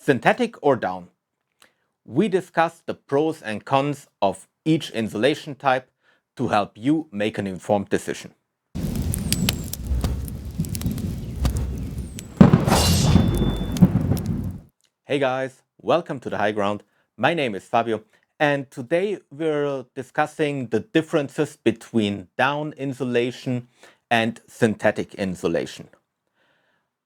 Synthetic or down? We discuss the pros and cons of each insulation type to help you make an informed decision. Hey guys, welcome to the High Ground. My name is Fabio, and today we're discussing the differences between down insulation and synthetic insulation.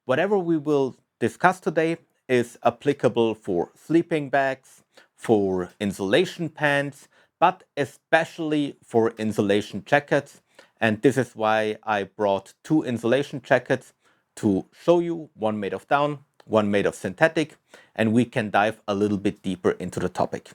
Whatever we will discuss today is applicable for sleeping bags, for insulation pants, but especially for insulation jackets. And this is why I brought two insulation jackets to show you, one made of down, one made of synthetic, and we can dive a little bit deeper into the topic.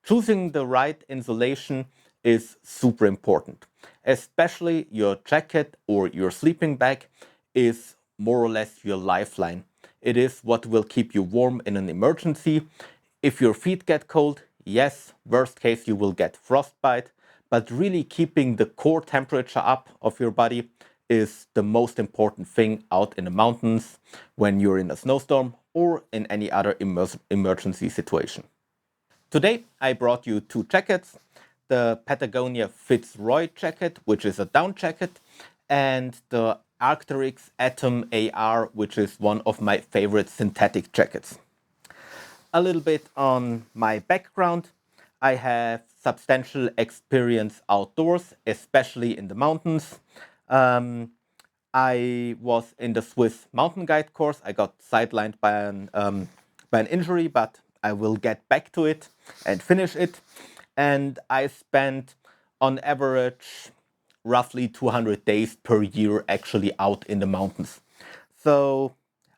Choosing the right insulation is super important. Especially your jacket or your sleeping bag is more or less your lifeline. It is what will keep you warm in an emergency. If your feet get cold, yes, worst case you will get frostbite, but really keeping the core temperature up of your body is the most important thing out in the mountains when you're in a snowstorm or in any other emergency situation. Today I brought you two jackets, the Patagonia Fitzroy jacket, which is a down jacket, and the Arc'teryx Atom AR, which is one of my favorite synthetic jackets. A little bit on my background. I have substantial experience outdoors, especially in the mountains. I was in the Swiss mountain guide course. I got sidelined by an injury, but I will get back to it and finish it. And I spent on average roughly 200 days per year actually out in the mountains. So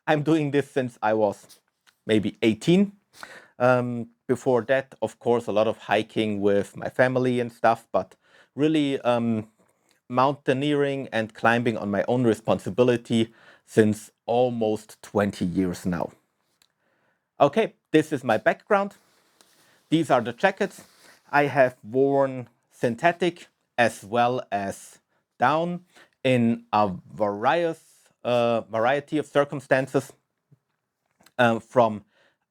I'm doing this since I was maybe 18. Before that, of course, a lot of hiking with my family and stuff, but really mountaineering and climbing on my own responsibility since almost 20 years now. Okay, this is my background. These are the jackets. I have worn synthetic as well as down in a variety of circumstances, from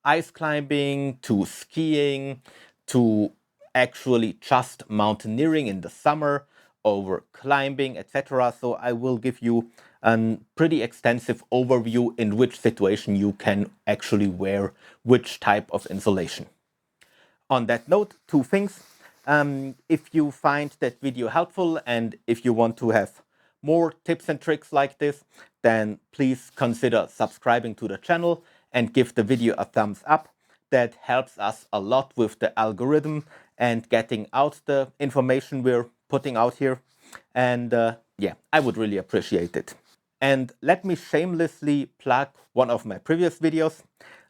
ice climbing to skiing to actually just mountaineering in the summer, over climbing, etc. So I will give you a pretty extensive overview in which situation you can actually wear which type of insulation. On that note, two things. If you find that video helpful and if you want to have more tips and tricks like this, then please consider subscribing to the channel and give the video a thumbs up. That helps us a lot with the algorithm and getting out the information we're putting out here. And yeah, I would really appreciate it. And let me shamelessly plug one of my previous videos.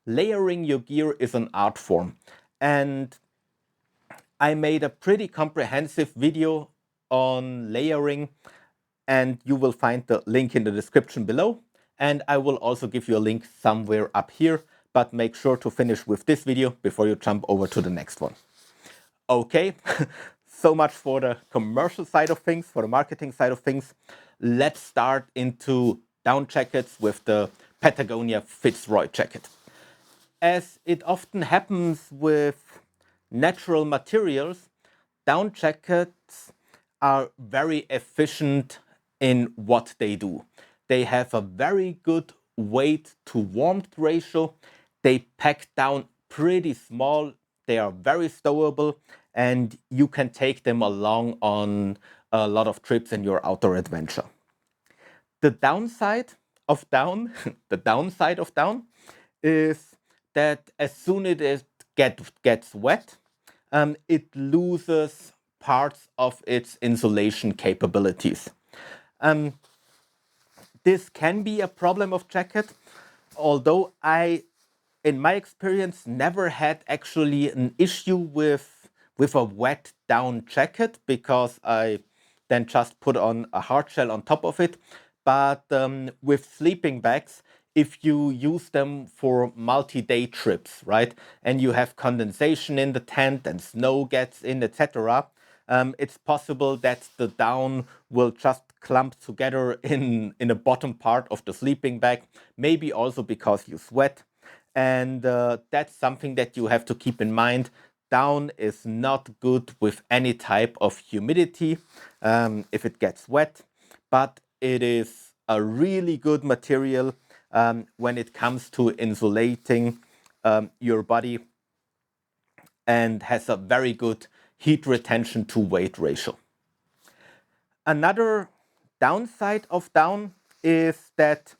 Layering your gear is an art form. And I made a pretty comprehensive video on layering, and you will find the link in the description below. And I will also give you a link somewhere up here, but make sure to finish with this video before you jump over to the next one. Okay, so much for the commercial side of things, for the marketing side of things. Let's start into down jackets with the Patagonia Fitzroy jacket. As it often happens with natural materials, down jackets are very efficient in what they do. They have a very good weight to warmth ratio. They pack down pretty small. They are very stowable, and you can take them along on a lot of trips in your outdoor adventure. The downside of down, the downside of down is that as soon as it gets wet, it loses parts of its insulation capabilities. This can be a problem of jacket, although I, in my experience, never had actually an issue with a wet down jacket because I then just put on a hard shell on top of it. But with sleeping bags, if you use them for multi-day trips, right, and you have condensation in the tent and snow gets in, etc., it's possible that the down will just clump together in the bottom part of the sleeping bag, maybe also because you sweat. And that's something that you have to keep in mind. Down is not good with any type of humidity if it gets wet, but it is a really good material when it comes to insulating your body and has a very good heat retention to weight ratio. Another downside of down is that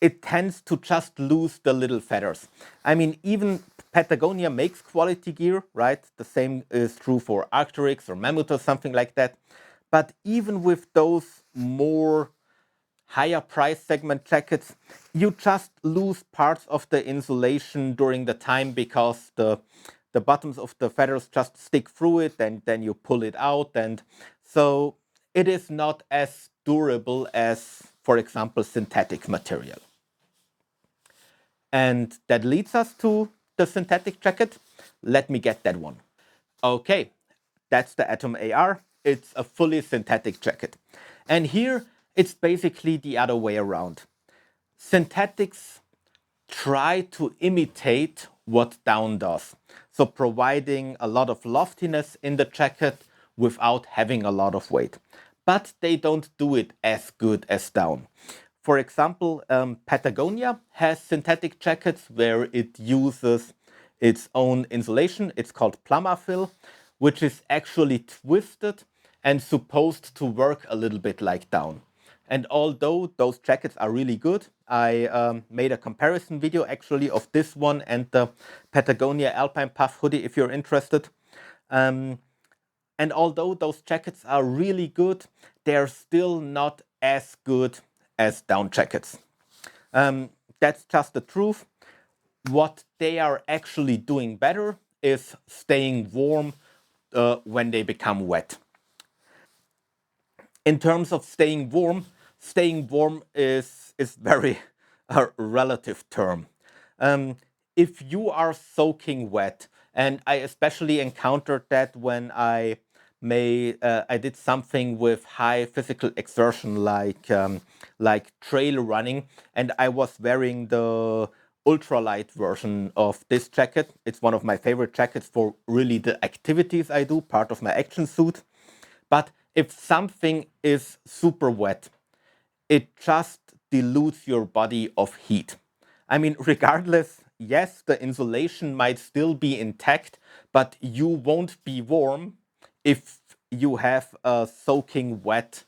it tends to just lose the little feathers. I mean, even Patagonia makes quality gear, right? The same is true for Arc'teryx or Mammoth or something like that. But even with those more higher price segment jackets, you just lose parts of the insulation during the time because the bottoms of the feathers just stick through it and then you pull it out. And so it is not as durable as, for example, synthetic material. And that leads us to the synthetic jacket. Let me get that one. Okay, that's the Atom AR. It's a fully synthetic jacket. And here it's basically the other way around. Synthetics try to imitate what down does. So providing a lot of loftiness in the jacket without having a lot of weight. But they don't do it as good as down. For example, Patagonia has synthetic jackets where it uses its own insulation. It's called Plumafil, which is actually twisted and supposed to work a little bit like down. And although those jackets are really good, I made a comparison video actually of this one and the Patagonia Alpine Puff hoodie if you're interested. And although those jackets are really good, they're still not as good as down jackets. That's just the truth. What they are actually doing better is staying warm when they become wet. In terms of staying warm is very a relative term. If you are soaking wet, and I especially encountered that when I did something with high physical exertion like trail running, and I was wearing the ultralight version of this jacket. It's one of my favorite jackets for really the activities I do, part of my action suit. But if something is super wet, it just dilutes your body of heat. I mean, regardless, yes, the insulation might still be intact, but you won't be warm if you have a soaking wet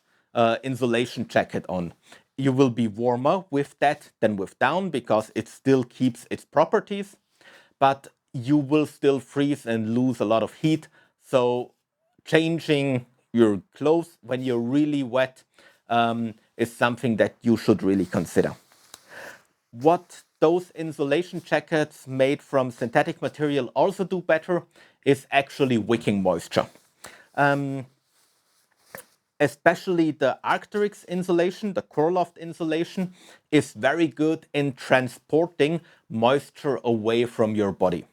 insulation jacket on. You will be warmer with that than with down because it still keeps its properties, but you will still freeze and lose a lot of heat. So changing your clothes when you're really wet is something that you should really consider. What those insulation jackets made from synthetic material also do better is actually wicking moisture. Especially the Arc'teryx insulation, the Corloft insulation, is very good in transporting moisture away from your body.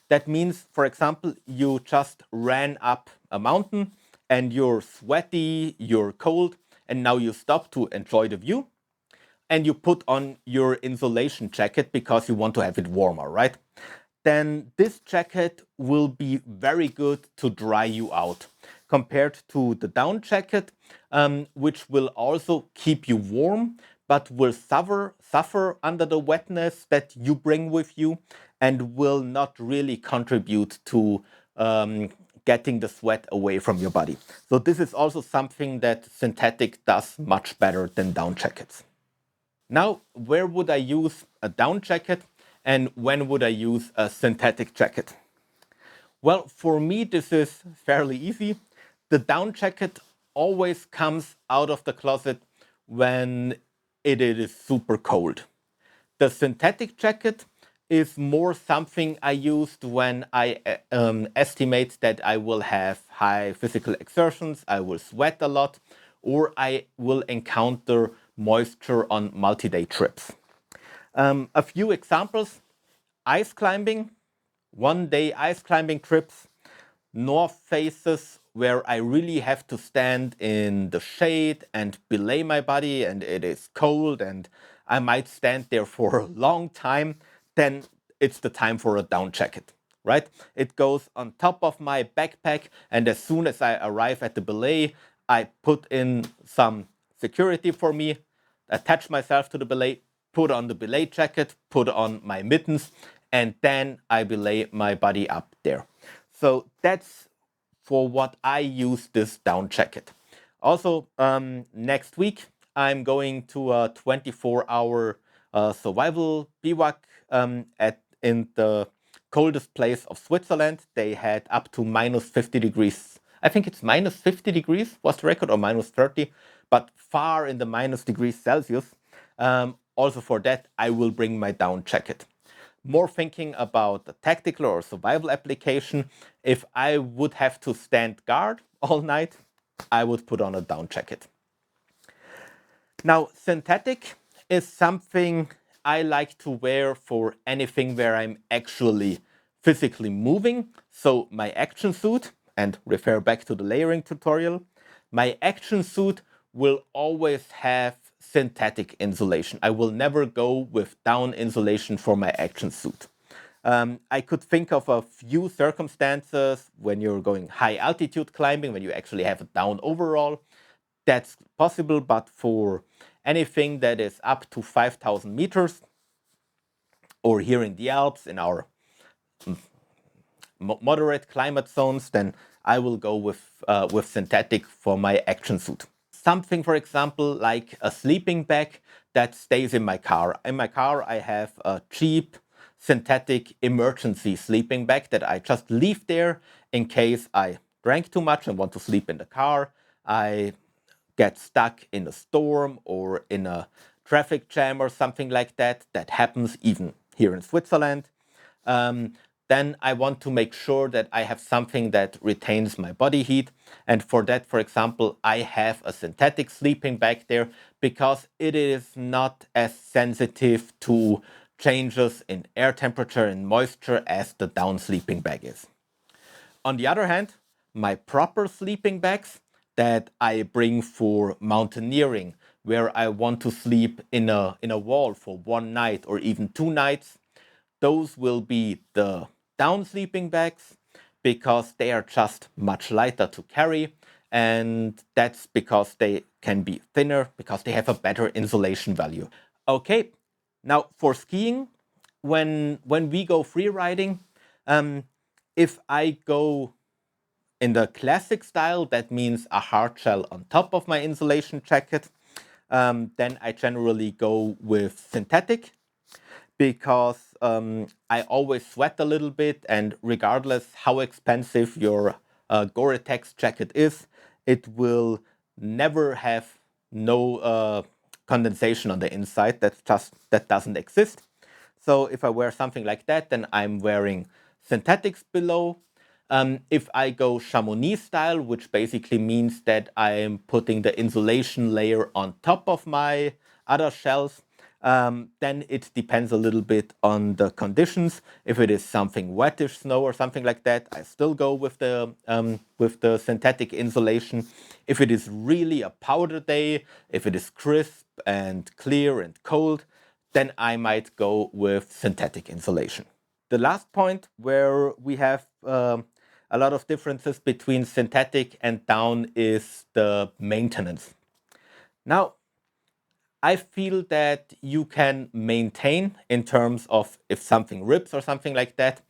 That means, for example, you just ran up a mountain and you're sweaty, you're cold, and now you stop to enjoy the view and you put on your insulation jacket because you want to have it warmer, right? Then this jacket will be very good to dry you out compared to the down jacket, which will also keep you warm, but will suffer under the wetness that you bring with you and will not really contribute to getting the sweat away from your body. So this is also something that synthetic does much better than down jackets. Now, where would I use a down jacket and when would I use a synthetic jacket? Well, for me, this is fairly easy. The down jacket always comes out of the closet when it is super cold. The synthetic jacket is more something I used when I estimate that I will have high physical exertions, I will sweat a lot, or I will encounter moisture on multi-day trips. A few examples: ice climbing, 1 day ice climbing trips, north faces where I really have to stand in the shade and belay my body and it is cold and I might stand there for a long time, then it's the time for a down jacket, right? It goes on top of my backpack, and as soon as I arrive at the belay, I put in some security for me, attach myself to the belay, put on the belay jacket, put on my mittens, and then I belay my body up there. So that's for what I use this down jacket. Also, next week I'm going to a 24-hour survival bivouac at in the coldest place of Switzerland. They had up to minus 50 degrees. I think it's minus 50 degrees was the record, or minus 30, but far in the minus degrees Celsius. Also for that, I will bring my down jacket. More thinking about the tactical or survival application, if I would have to stand guard all night, I would put on a down jacket. Now, synthetic is something I like to wear for anything where I'm actually physically moving. So my action suit, and refer back to the layering tutorial, my action suit will always have synthetic insulation. I will never go with down insulation for my action suit. I could think of a few circumstances when you're going high altitude climbing, when you actually have a down overall. That's possible, but for anything that is up to 5,000 meters, or here in the Alps, in our moderate climate zones, then I will go with synthetic for my action suit. Something, for example, like a sleeping bag that stays in my car. In my car, I have a cheap synthetic emergency sleeping bag that I just leave there in case I drank too much and want to sleep in the car. I get stuck in a storm or in a traffic jam or something like that. That happens even here in Switzerland. Then I want to make sure that I have something that retains my body heat. And for that, for example, I have a synthetic sleeping bag there because it is not as sensitive to changes in air temperature and moisture as the down sleeping bag is. On the other hand, my proper sleeping bags that I bring for mountaineering, where I want to sleep in a wall for one night or even 2 nights, those will be the down sleeping bags because they are just much lighter to carry, and that's because they can be thinner, because they have a better insulation value. Okay, now for skiing, when we go free riding, if I go in the classic style, that means a hard shell on top of my insulation jacket, then I generally go with synthetic because I always sweat a little bit, and regardless how expensive your Gore-Tex jacket is, it will never have no condensation on the inside. That doesn't exist. So if I wear something like that, then I'm wearing synthetics below. If I go Chamonix style, which basically means that I'm putting the insulation layer on top of my other shells, then it depends a little bit on the conditions. If it is something wettish snow or something like that, I still go with the synthetic insulation. If it is really a powder day, if it is crisp and clear and cold, then I might go with synthetic insulation. The last point where we have a lot of differences between synthetic and down is the maintenance. Now, I feel that you can maintain in terms of if something rips or something like that.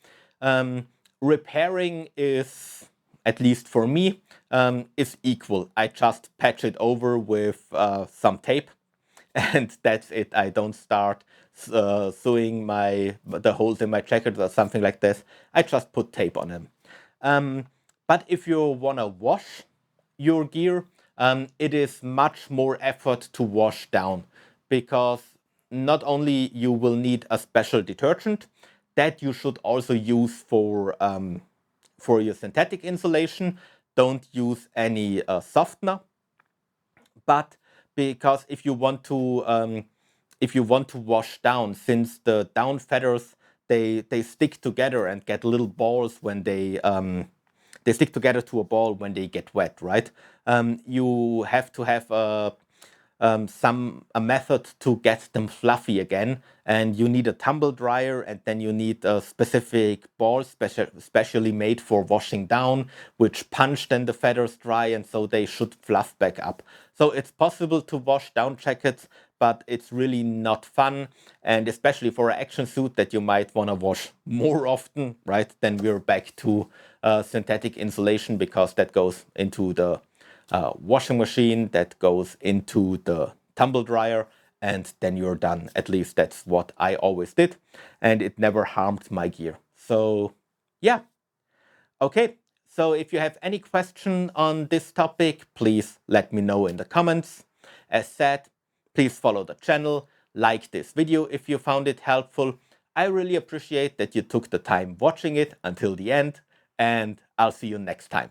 Repairing is, at least for me, is equal. I just patch it over with some tape, and that's it. I don't start sewing the holes in my jacket or something like this. I just put tape on them. But if you want to wash your gear, it is much more effort to wash down because not only you will need a special detergent that you should also use for your synthetic insulation. Don't use any softener, but because if you want to wash down, since the down feathers they stick together and get little balls when they stick together to a ball when they get wet, right? You have to have a method to get them fluffy again. And you need a tumble dryer, and then you need a specific ball specially made for washing down, which punch then the feathers dry, and so they should fluff back up. So it's possible to wash down jackets, but it's really not fun. And especially for an action suit that you might want to wash more often, right? Then we're back to synthetic insulation, because that goes into the washing machine, that goes into the tumble dryer, and then you're done. At least that's what I always did, and it never harmed my gear. So yeah, okay. So if you have any question on this topic, please let me know in the comments. As said, please follow the channel, like this video if you found it helpful. I really appreciate that you took the time watching it until the end, and I'll see you next time.